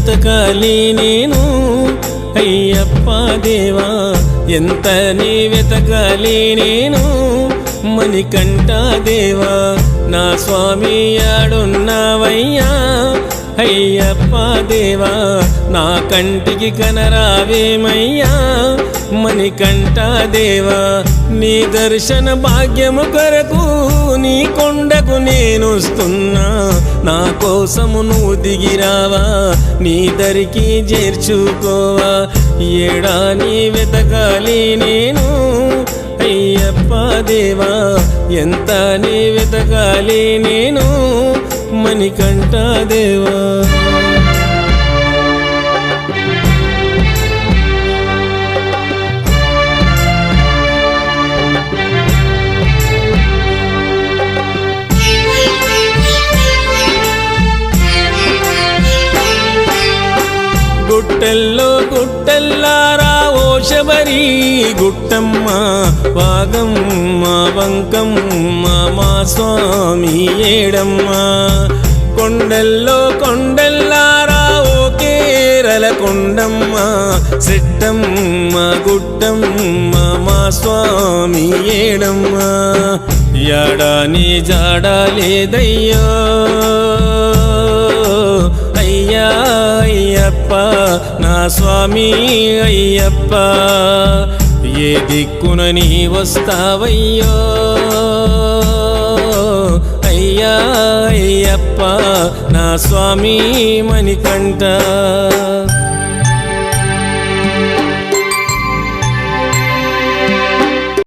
వెతకాలి నేను అయ్యప్ప దేవా ఎంత నీ వెతకాలి నేను మణికంఠ దేవా నా స్వామి ఆడున్నావయ్యా అయ్యప్ప దేవా నా కంటికి కనరావేమయ్యా మణికంఠ దేవా నీ దర్శన భాగ్యము కొరకు నీ కొండకు నేనొస్తున్నా నా కోసము నువ్వు దిగిరావా నీ దరికి చేర్చుకోవా ఏడా నీ వెతకాలి నేను అయ్యప్ప దేవా ఎంత నీ వెతకాలి నేను మణికంఠ దేవా గుట్టల్లో గుట్టల్లారా ఓ శబరి గుట్టమ్మ వాగమ్మ వంకమ్మ మా స్వామి ఏడమ్మ కొండల్లో కొండల్లారా ఓ కేరళ కొండమ్మ సిట్టమ్మ గుట్టమ్మ మా స్వామి ఏడమ్మ యాడా నీ జాడా లేదయ్యో అయ్యా అయ్యప్ప నా స్వామి అయ్యప్ప ఏ దిక్కున నీ వస్తావయ్యో అయ్యా అయ్యప్ప నా స్వామి మణికంఠ